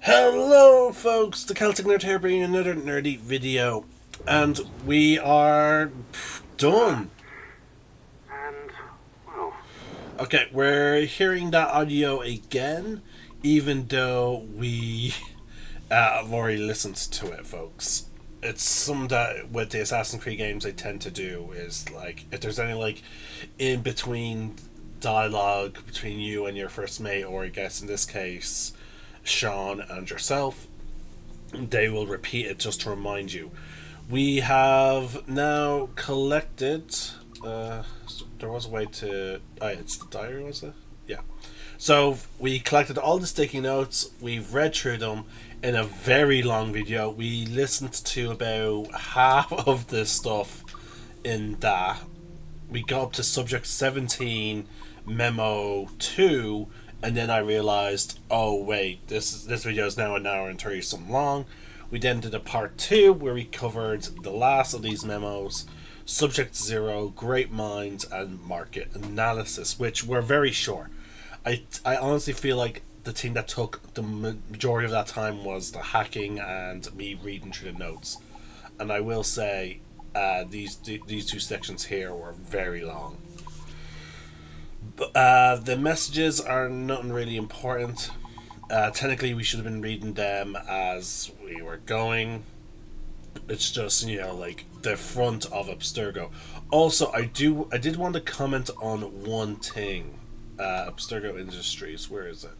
Hello folks, the Celtic Nerd here bringing another nerdy video. And we are done. And, well, Okay, we're hearing that audio again, even though we have already listened to it, folks. It's something that with the Assassin's Creed games I tend to do is like, if there's any like in between dialogue between you and your first mate, or I guess in this case, Sean and yourself, they will repeat it just to remind you. We have now collected. There was a way to. Oh, it's the diary, was it? Yeah. So we collected all the sticky notes. We've read through them in a very long video. We listened to about half of the stuff in that. We got up to subject 17, memo 2, and then I realized, oh wait, this video is now an hour and 30 something long. We then did a part 2 where we covered the last of these memos, subject 0, great minds, and market analysis, which were very short. I honestly feel like the thing that took the majority of that time was the hacking and me reading through the notes. And I will say, these two sections here were very long. The messages are nothing really important. Technically, we should have been reading them as we were going. It's just, like the front of Abstergo. Also, I did want to comment on one thing. Abstergo Industries, where is it?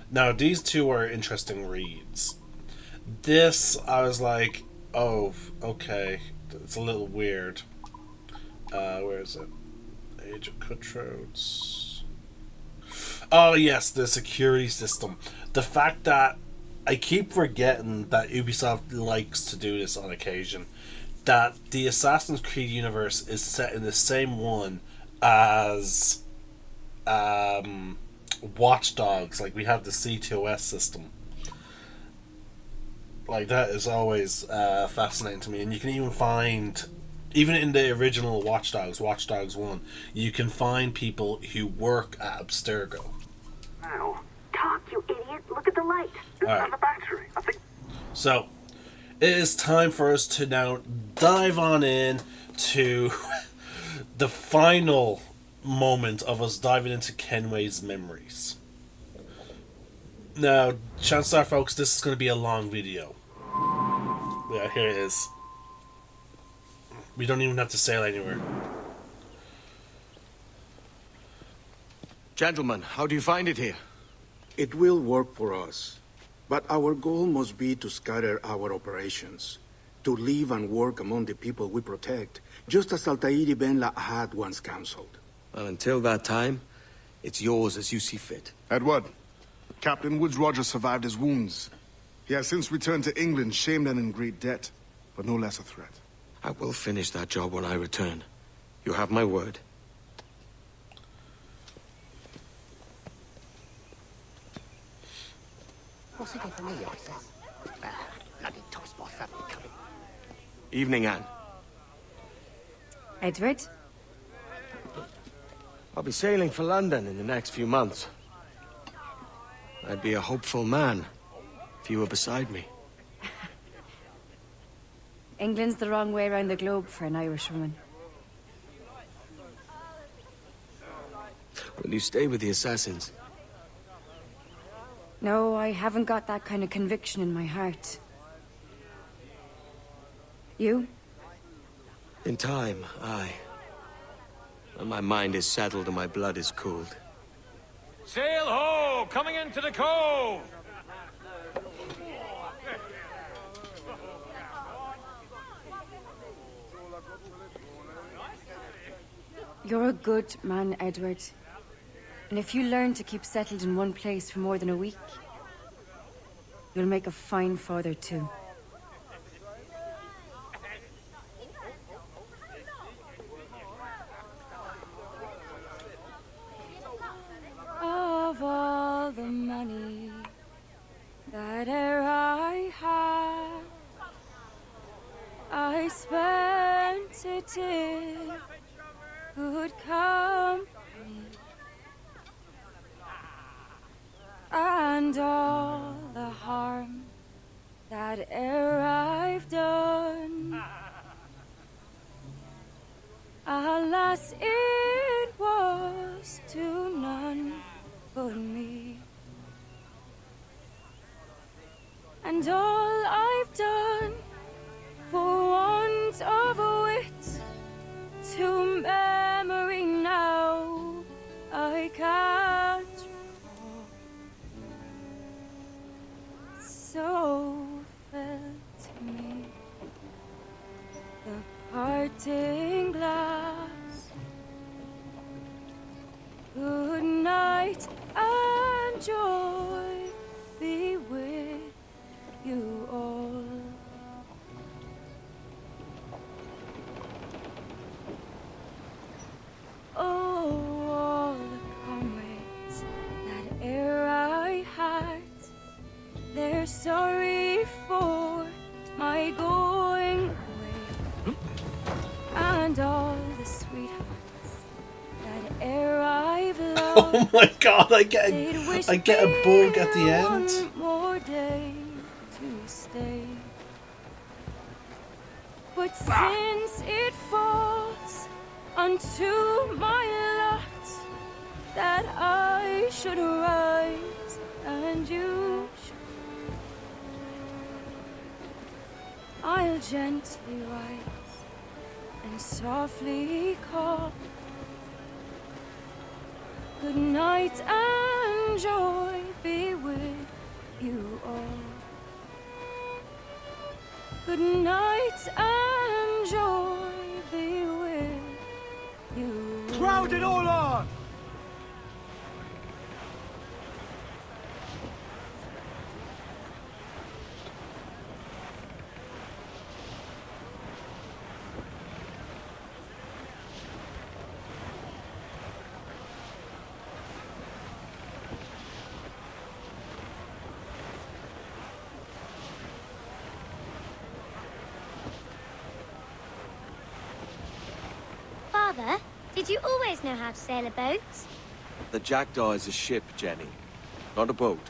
Now, these two are interesting reads. This, I was like, oh, okay, it's a little weird. Where is it? Age of Cutthroats. Oh yes, the security system. The fact that I keep forgetting that Ubisoft likes to do this on occasion. That the Assassin's Creed universe is set in the same one as Watch Dogs. Like, we have the C2S system. Like, that is always fascinating to me. And you can even find, even in the original Watch Dogs 1, you can find people who work at Abstergo. now. Talk, you idiot. Look at the light. This is on the battery. I think. So, it is time for us to now dive on in to the final moment of us diving into Kenway's memories. Now, chances are, folks, this is going to be a long video. Yeah, here it is. We don't even have to sail anywhere. Gentlemen, how do you find it here? It will work for us. But our goal must be to scatter our operations. To live and work among the people we protect, just as Altair ibn La'ahad once counseled. Well, until that time, it's yours as you see fit. Edward, Captain Woods Rogers survived his wounds. He has since returned to England, shamed and in great debt, but no less a threat. I will finish that job when I return. You have my word. Evening, Anne. Edward? I'll be sailing for London in the next few months. I'd be a hopeful man if you were beside me. England's the wrong way around the globe for an Irishwoman. Will you stay with the assassins? No, I haven't got that kind of conviction in my heart. You? In time, aye. When my mind is settled and my blood is cooled. Sail ho! Coming into the cove! You're a good man, Edward. And if you learn to keep settled in one place for more than a week, you'll make a fine father too. Of all the money that e'er I had, I spent it in good company. And all I've done for want of wit to memory now I can't recall. So fell to me the parting glass. Good night and joy be with you all. Oh, all the comrades that e'er I had, they're sorry for my going away. And all the sweethearts that e'er I've loved, Oh my god, I get they'd wish a bug at the me end. one more day to stay. But since it falls unto my lot that I should rise and you should, I'll gently rise and softly call. Good night and joy be with you all. Good night and joy be with you. Crowd it all on! Father, did you always know how to sail a boat? The Jackdaw is a ship, Jenny, not a boat.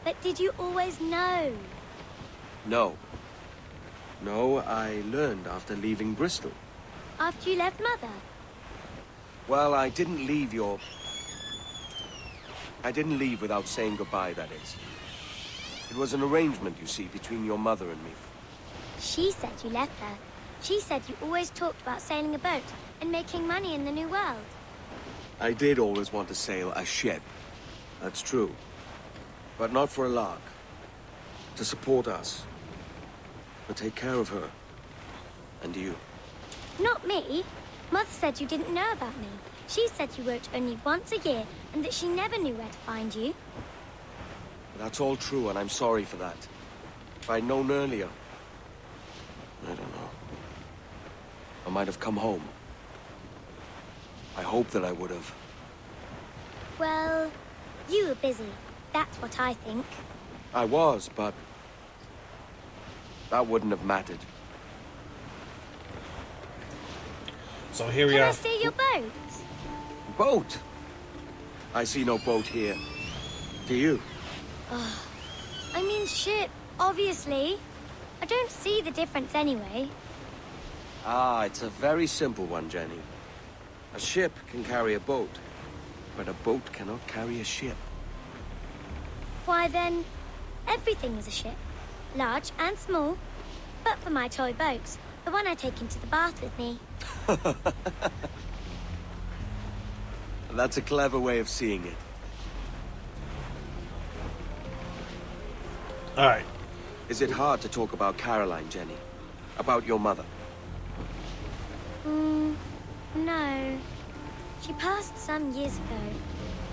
But did you always know? No. No, I learned after leaving Bristol. After you left Mother? Well, I didn't leave without saying goodbye, that is. It was an arrangement, you see, between your mother and me. She said you left her. She said you always talked about sailing a boat and making money in the New World. I did always want to sail a ship. That's true. But not for a lark. To support us. To take care of her. And you. Not me. Mother said you didn't know about me. She said you wrote only once a year and that she never knew where to find you. That's all true, and I'm sorry for that. If I'd known earlier... I don't know. I might have come home. I hope that I would have. Well, you were busy. That's what I think. I was, but... that wouldn't have mattered. So here we Can are. I steer your boat? Boat? I see no boat here. Do you? I mean ship, obviously. I don't see the difference anyway. Ah, it's a very simple one, Jenny. A ship can carry a boat, but a boat cannot carry a ship. Why then, everything is a ship. Large and small. But for my toy boat, the one I take into the bath with me. That's a clever way of seeing it. Alright. Is it hard to talk about Caroline, Jenny? About your mother? No. She passed some years ago.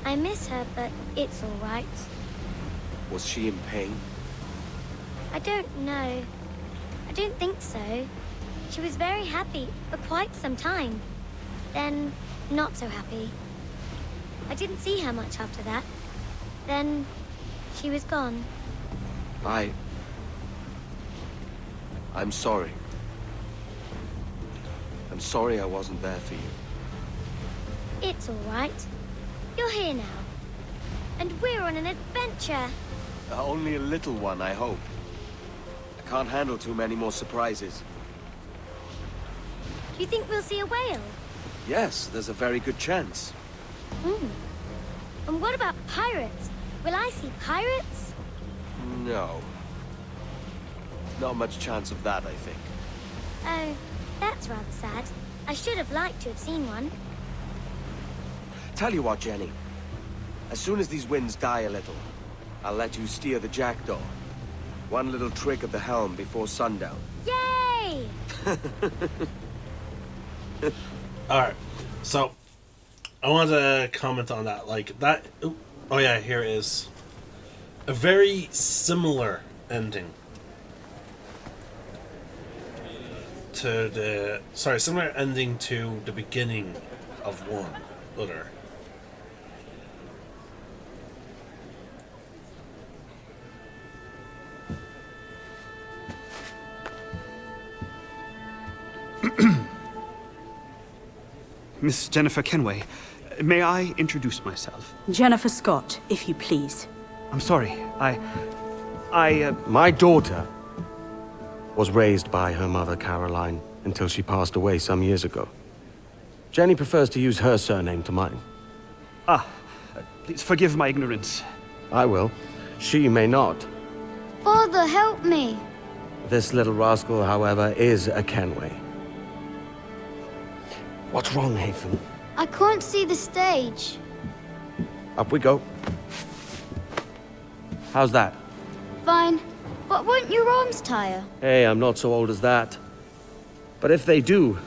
I miss her, but it's all right. Was she in pain? I don't know. I don't think so. She was very happy for quite some time. Then, not so happy. I didn't see her much after that. Then, she was gone. I'm sorry. I'm sorry I wasn't there for you. It's all right. You're here now. And we're on an adventure. Only a little one, I hope. I can't handle too many more surprises. Do you think we'll see a whale? Yes, there's a very good chance. And what about pirates? Will I see pirates? No. Not much chance of that, I think. Oh, that's rather sad. I should have liked to have seen one. Tell you what, Jenny. As soon as these winds die a little, I'll let you steer the Jackdaw. One little trick of the helm before sundown. Yay! Alright, so I want to comment on that. Like, that. Oh, yeah, here it is. A very similar ending to the. Sorry, similar ending to the beginning of one other. Miss Jennifer Kenway, may I introduce myself? Jennifer Scott, if you please. I'm sorry, My daughter was raised by her mother, Caroline, until she passed away some years ago. Jenny prefers to use her surname to mine. Please forgive my ignorance. I will. She may not. Father, help me. This little rascal, however, is a Kenway. What's wrong, Haytham? I can't see the stage. Up we go. How's that? Fine. But won't your arms tire? Hey, I'm not so old as that. But if they do,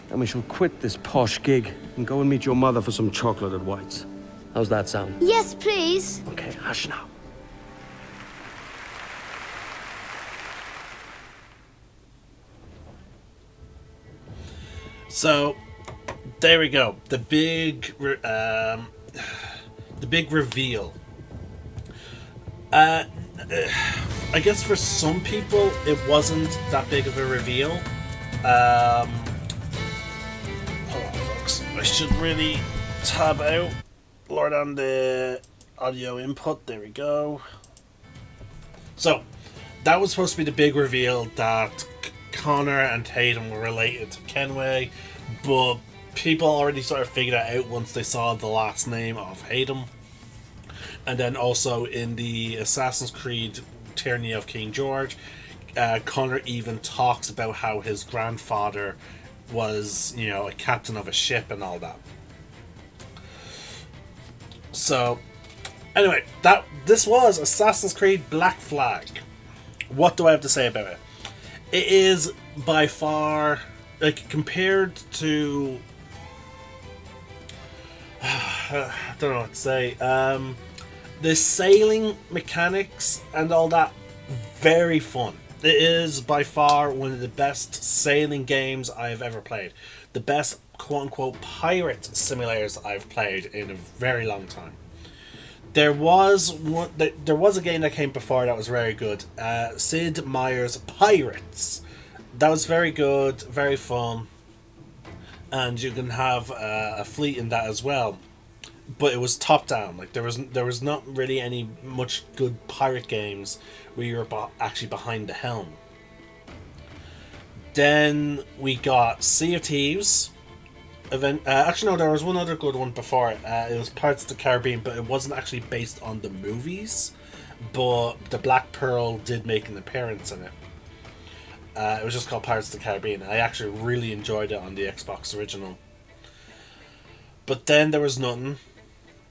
then we shall quit this posh gig and go and meet your mother for some chocolate at White's. How's that sound? Yes, please. Okay, hush now. So, there we go. The big reveal. I guess for some people it wasn't that big of a reveal. Hold on, folks. I should really tab out. Lord on the audio input. There we go. So, that was supposed to be the big reveal that Connor and Tatum were related to Kenway, but people already sort of figured it out once they saw the last name of Haytham. And then also in the Assassin's Creed Tyranny of King George, Connor even talks about how his grandfather was, you know, a captain of a ship and all that. So, anyway, this was Assassin's Creed Black Flag. What do I have to say about it? It is by far, like, compared to... I don't know what to say. The sailing mechanics and all that, very fun. It is by far one of the best sailing games I've ever played. The best quote-unquote pirate simulators I've played in a very long time. There was a game that came before that was very good. Sid Meier's Pirates. That was very good, very fun, and you can have a fleet in that as well. But it was top down. Like there was not really any much good pirate games where you were actually behind the helm. Then we got Sea of Thieves. Actually, no, there was one other good one before it. It was Pirates of the Caribbean, but it wasn't actually based on the movies. But the Black Pearl did make an appearance in it. It was just called Pirates of the Caribbean. I actually really enjoyed it on the Xbox original. But then there was nothing.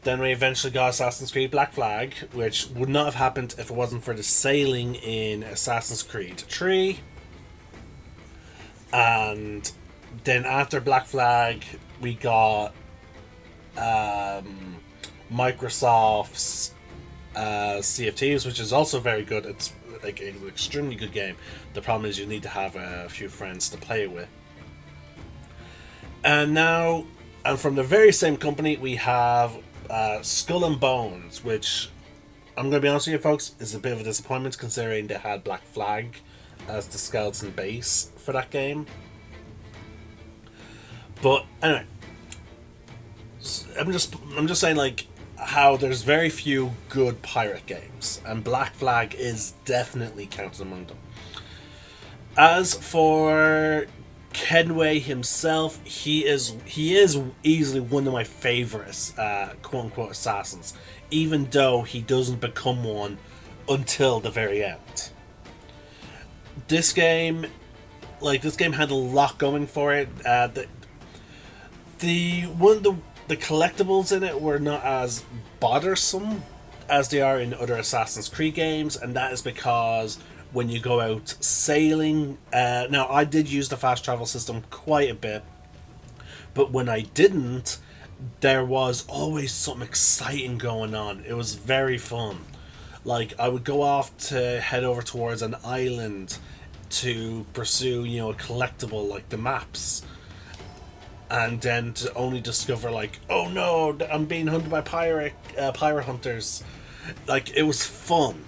Then we eventually got Assassin's Creed Black Flag, which would not have happened if it wasn't for the sailing in Assassin's Creed 3. And then after Black Flag, we got Microsoft's Sea of Thieves, which is also very good. It's like an extremely good game. The problem is you need to have a few friends to play it with. And now, and from the very same company, we have Skull and Bones, which I'm going to be honest with you folks, is a bit of a disappointment considering they had Black Flag as the skeleton base for that game. But anyway, I'm just saying, like, how there's very few good pirate games, and Black Flag is definitely counted among them. As for Kenway himself, he is easily one of my favorites, quote unquote, assassins, even though he doesn't become one until the very end. this game had a lot going for it. The collectibles in it were not as bothersome as they are in other Assassin's Creed games, and that is because when you go out sailing, now I did use the fast travel system quite a bit, but when I didn't, there was always something exciting going on. It was very fun. Like, I would go off to head over towards an island to pursue, a collectible like the maps, and then to only discover, like, oh no, I'm being hunted by pirate hunters. Like, it was fun.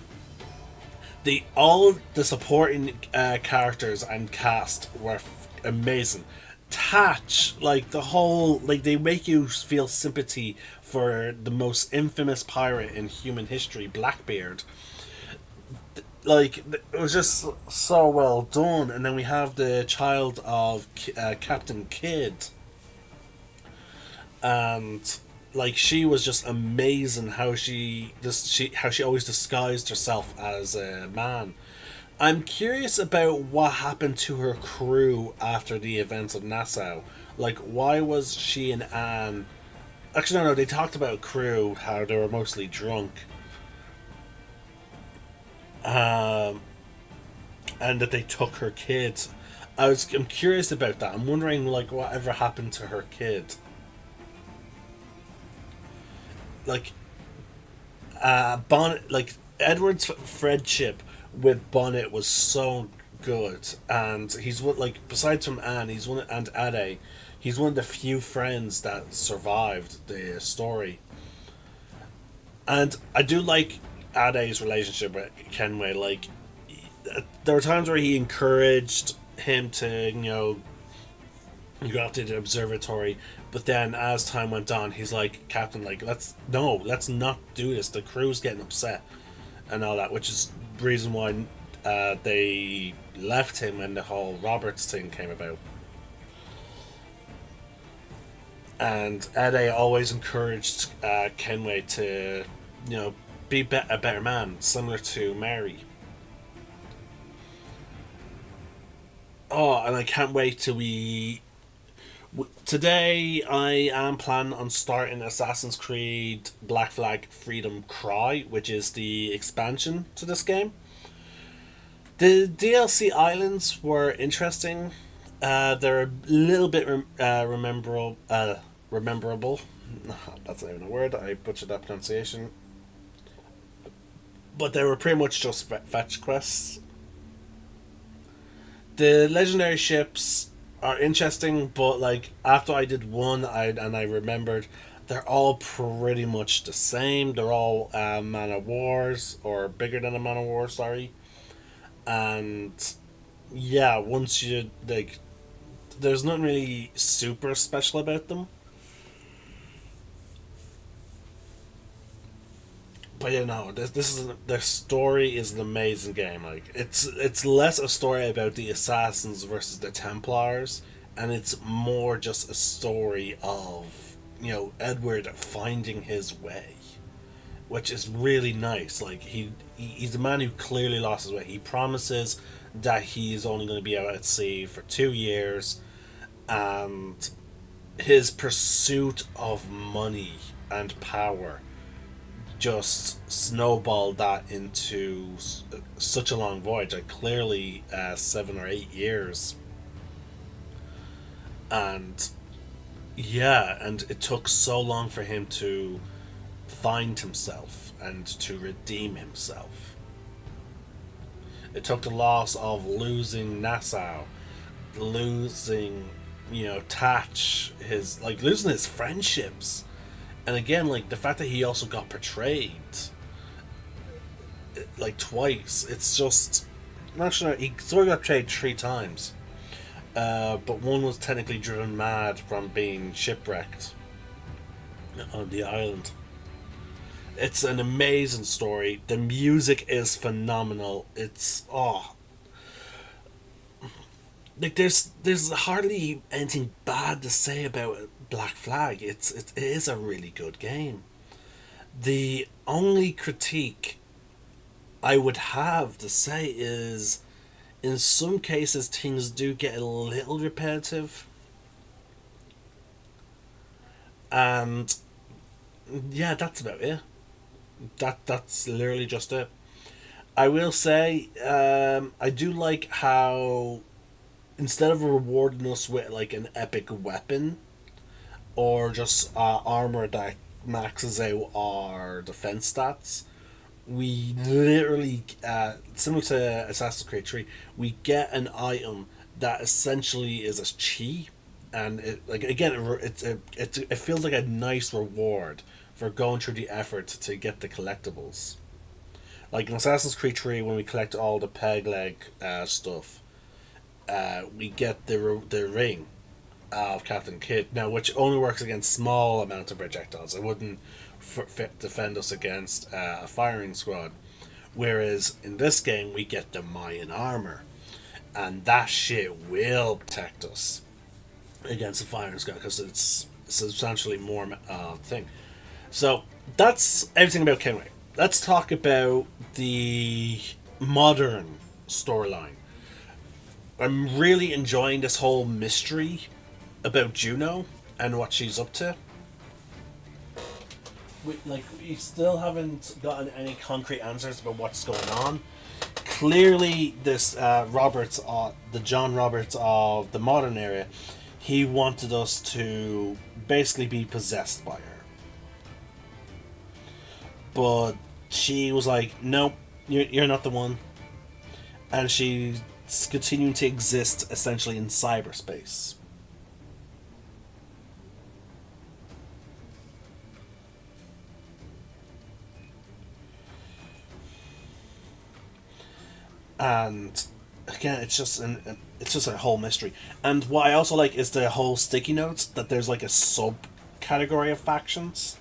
All the supporting characters and cast were amazing. Tatch, like, the whole, like, they make you feel sympathy for the most infamous pirate in human history, Blackbeard. Like, it was just so well done. And then we have the child of Captain Kidd, and like, she was just amazing how she always disguised herself as a man. I'm curious about what happened to her crew after the events of Nassau. Like, why was she and Anne... Actually, no, they talked about crew, how they were mostly drunk. And that they took her kid. I'm curious about that. I'm wondering, like, whatever happened to her kid. Like, Bonnet, like, Edward's friendship with Bonnet was so good, and he's one, like, besides from Anne, and Ade, he's one of the few friends that survived the story. And I do like Ade's relationship with Kenway. Like, there were times where he encouraged him to, go out to the observatory, but then as time went on, he's like, Captain, like, let's not do this. The crew's getting upset and all that, which is the reason why they left him when the whole Roberts thing came about. And Ade always encouraged Kenway to, be a better man, similar to Mary. Oh, and I can't wait till today I am planning on starting Assassin's Creed Black Flag Freedom Cry, which is the expansion to this game. The DLC islands were interesting. They're a little bit rememberable. That's not even a word. I butchered that pronunciation. But they were pretty much just fetch quests. The legendary ships are interesting, but like, after I did one, I remembered they're all pretty much the same. They're all Man of Wars, or bigger than a Man of War, sorry. And yeah, once you, like, there's nothing really super special about them. But the story is an amazing game. Like, it's less a story about the assassins versus the Templars, and it's more just a story of, Edward finding his way, which is really nice. Like, he's a man who clearly lost his way. He promises that he's only going to be out at sea for 2 years, and his pursuit of money and power just snowballed that into such a long voyage, like clearly 7 or 8 years. And yeah, and it took so long for him to find himself and to redeem himself. It took the loss of losing Nassau, losing, Tatch, losing his friendships. And again, like, the fact that he also got betrayed, like, twice. It's just... Not sure, he sort of got betrayed 3 times. But one was technically driven mad from being shipwrecked on the island. It's an amazing story. The music is phenomenal. It's... Like, there's hardly anything bad to say about Black Flag. It is a really good game. The only critique I would have to say is in some cases things do get a little repetitive. And yeah, that's about it. That's literally just it. I will say, I do like how instead of rewarding us with like an epic weapon or just armor that maxes out our defense stats, we literally, similar to Assassin's Creed 3, we get an item that essentially is a chi, and it, like, again, it feels like a nice reward for going through the effort to get the collectibles. Like in Assassin's Creed 3, when we collect all the peg leg stuff, we get the ring of Captain Kidd, now which only works against small amounts of projectiles. It wouldn't defend us against a firing squad. Whereas in this game, we get the Mayan armor, and that shit will protect us against a firing squad because it's substantially more thing. So that's everything about Kenway. Let's talk about the modern storyline. I'm really enjoying this whole mystery about Juno and what she's up to. We still haven't gotten any concrete answers about what's going on. Clearly, this Roberts, the John Roberts of the modern era, he wanted us to basically be possessed by her. But she was like, nope, you're not the one. And she's continuing to exist essentially in cyberspace. And again, it's just a whole mystery. And what I also like is the whole sticky notes, that there's like a subcategory of factions.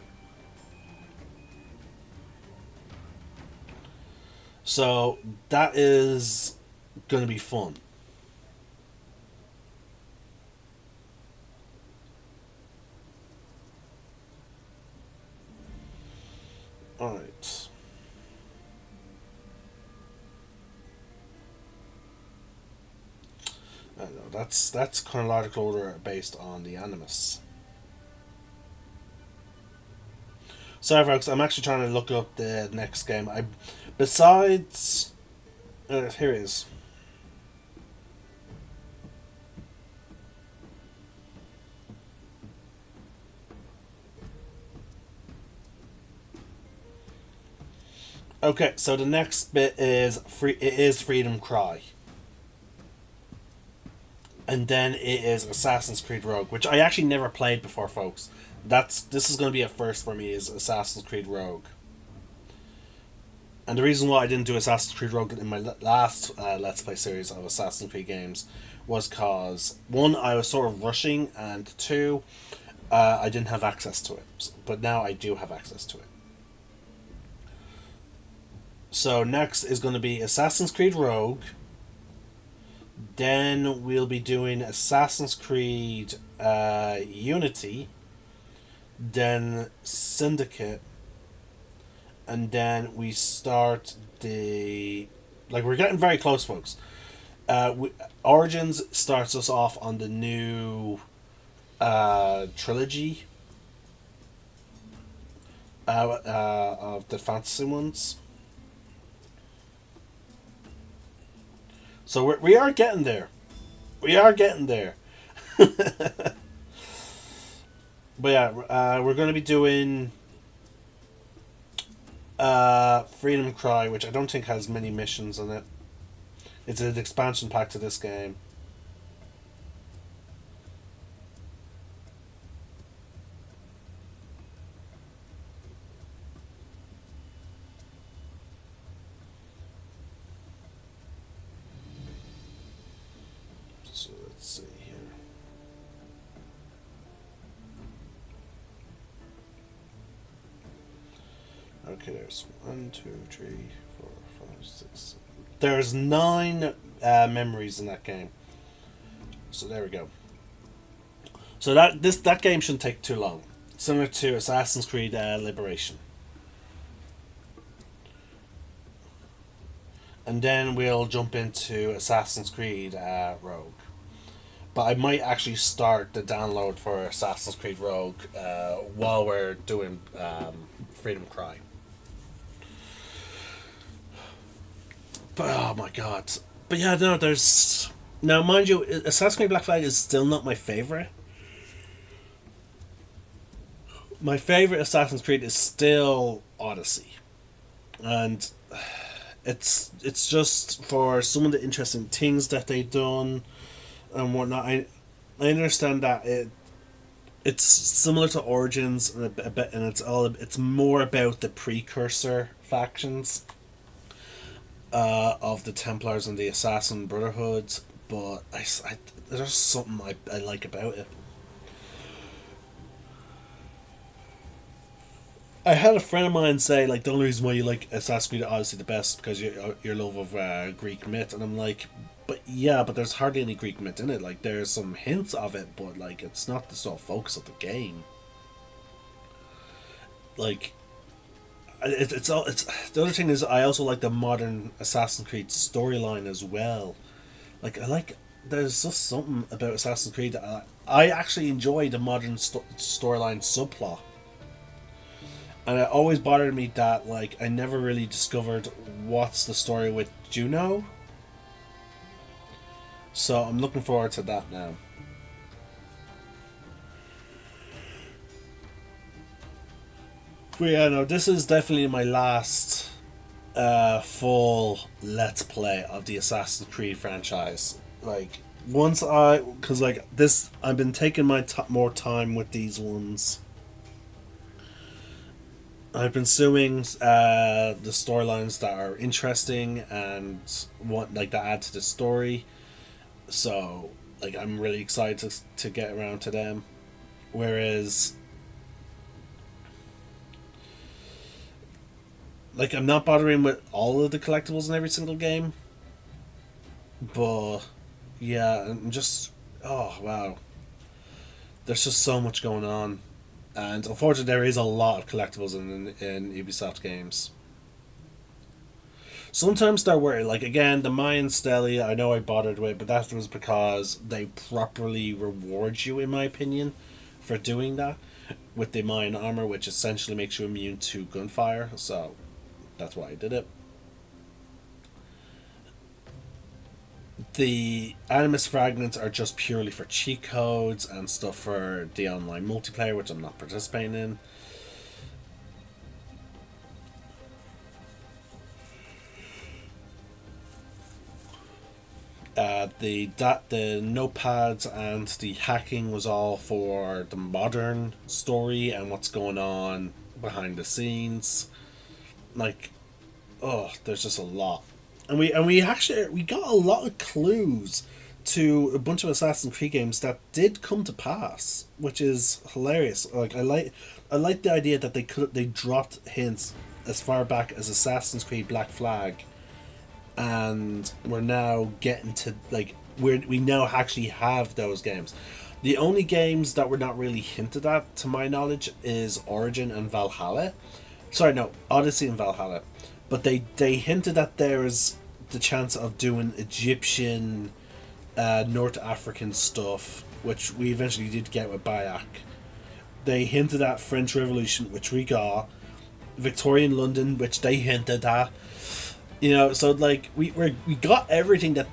So that is going to be fun. Alright. I know, that's chronological order based on the Animus. Sorry folks, I'm actually trying to look up the next game. Besides... here it is. Okay, so the next bit is Freedom Cry. And then it is Assassin's Creed Rogue, which I actually never played before, folks. This is going to be a first for me, is Assassin's Creed Rogue. And the reason why I didn't do Assassin's Creed Rogue in my last Let's Play series of Assassin's Creed games was because, one, I was sort of rushing, and two, I didn't have access to it. But now I do have access to it. So next is going to be Assassin's Creed Rogue. Then we'll be doing Assassin's Creed Unity. Then Syndicate. And then we start the... Like, we're getting very close, folks. Origins starts us off on the new trilogy of the fantasy ones. So we are getting there. We are getting there. But yeah, we're going to be doing Freedom Cry, which I don't think has many missions in it. It's an expansion pack to this game. So let's see here. Okay, there's 1, 2, 3, 4, 5, 6, 7. There's 9 memories in that game. So there we go. So that game shouldn't take too long. Similar to Assassin's Creed Liberation. and then we'll jump into Assassin's Creed Rogue. But I might actually start the download for Assassin's Creed Rogue while we're doing Freedom Cry. But oh my god. But yeah, no, there's... Now, mind you, Assassin's Creed Black Flag is still not my favourite. My favourite Assassin's Creed is still Odyssey. And it's just for some of the interesting things that they've done and whatnot. I understand that it's similar to Origins and a bit, and it's more about the precursor factions of the Templars and the Assassin Brotherhood, but there's something I like about it. I had a friend of mine say, like, the only reason why you like Assassin's Creed Odyssey the best because your love of Greek myth, and I'm like, but there's hardly any Greek myth in it. Like, there's some hints of it, but like, it's not the sole focus of the game. Like, it's the other thing is I also like the modern Assassin's Creed storyline as well. Like, there's just something about Assassin's Creed that I actually enjoy the modern storyline subplot. And it always bothered me that, like, I never really discovered what's the story with Juno. So I'm looking forward to that now. But yeah, no, this is definitely my last full Let's Play of the Assassin's Creed franchise. Like, because like this, I've been taking my more time with these ones. I've been suing the storylines that are interesting and want that add to the story. So, like, I'm really excited to get around to them. Whereas, like, I'm not bothering with all of the collectibles in every single game. But, yeah, I'm just... Oh, wow. There's just so much going on. And unfortunately, there is a lot of collectibles in Ubisoft games. Sometimes they're weird. Like, again, the Mayan Stele, I know I bothered with, but that was because they properly reward you, in my opinion, for doing that. With the Mayan armor, which essentially makes you immune to gunfire. So, that's why I did it. The Animus Fragments are just purely for cheat codes and stuff for the online multiplayer, which I'm not participating in. The notepads and the hacking was all for the modern story and what's going on behind the scenes. Like, oh, there's just a lot. And we got a lot of clues to a bunch of Assassin's Creed games that did come to pass, which is hilarious. Like, I like the idea that they dropped hints as far back as Assassin's Creed Black Flag, and we're now getting to, like, we now actually have those games. The only games that were not really hinted at, to my knowledge, is Origin and Valhalla. Sorry, no, Odyssey and Valhalla. But they hinted that there's the chance of doing Egyptian, North African stuff, which we eventually did get with Bayek. They hinted at French Revolution, which we got. Victorian London, which they hinted at. You know, so like we got everything that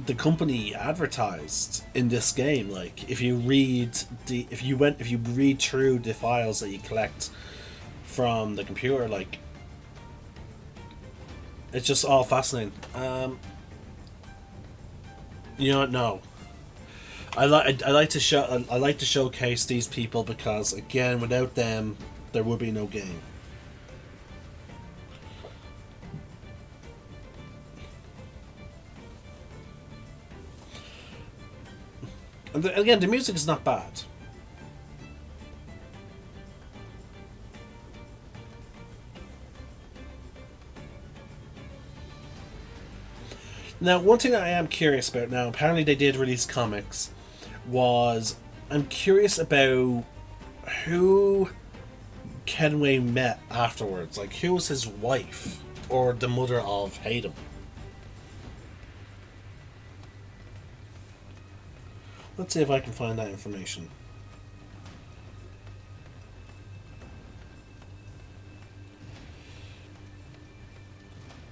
the company advertised in this game. Like, if you read through the files that you collect from the computer, like, it's just all fascinating. You know what? No, I like to showcase these people because, again, without them, there would be no game. And again, the music is not bad. Now, one thing that I am curious about now, apparently they did release comics, was I'm curious about who Kenway met afterwards. Like, who was his wife or the mother of Hayden? Let's see if I can find that information.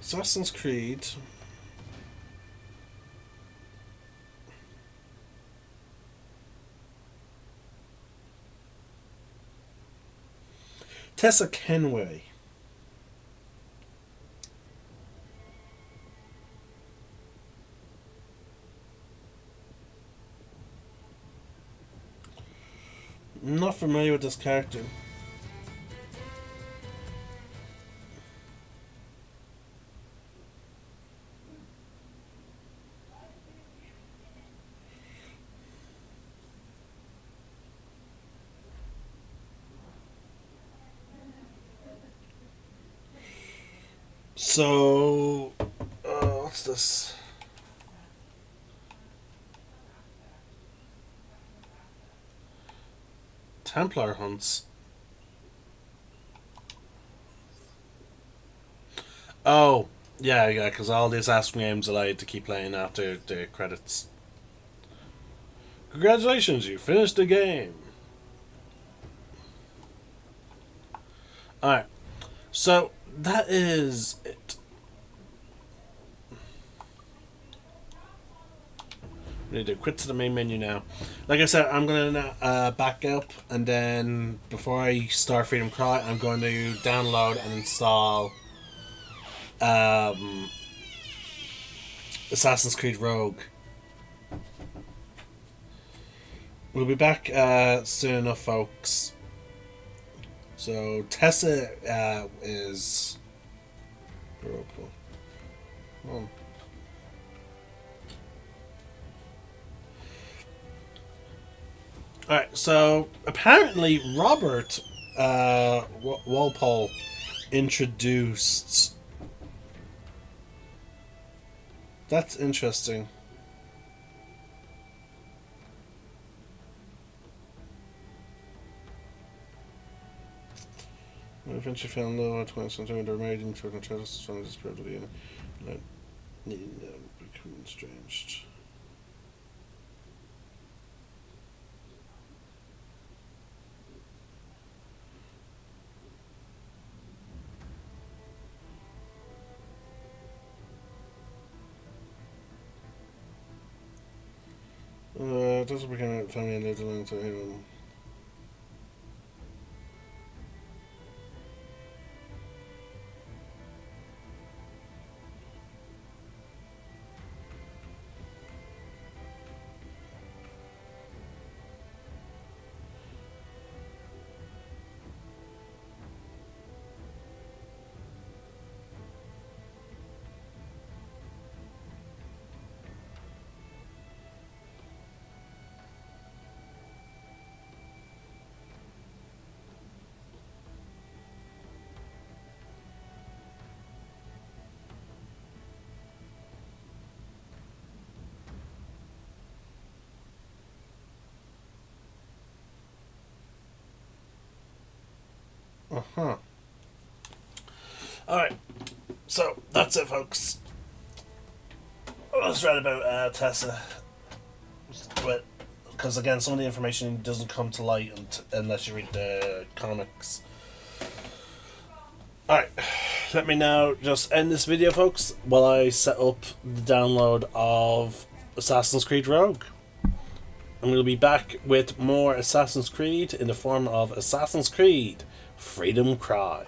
Assassin's Creed. Tessa Kenway. I'm not familiar with this character. So, what's this? Templar hunts. Oh, yeah, because all these Assassin games allowed to keep playing after the credits. Congratulations, you finished the game. Alright, so that is it. We need to quit to the main menu now. Like I said, I'm going to back up, and then before I start Freedom Cry, I'm going to download and install Assassin's Creed Rogue. We'll be back soon enough, folks. So Tessa is... Alright, so apparently Robert Walpole introduced... That's interesting. When eventually fell in love at 20 something, they're married in children, treasures from the spirit of the end. Needing them become estranged. Doesn't become a family and lived along to him. Alright, so that's it, folks. I was right about Tessa. But, because again, some of the information doesn't come to light unless you read the comics. Alright, let me now just end this video, folks, while I set up the download of Assassin's Creed Rogue. And we'll be back with more Assassin's Creed in the form of Assassin's Creed Freedom Cry.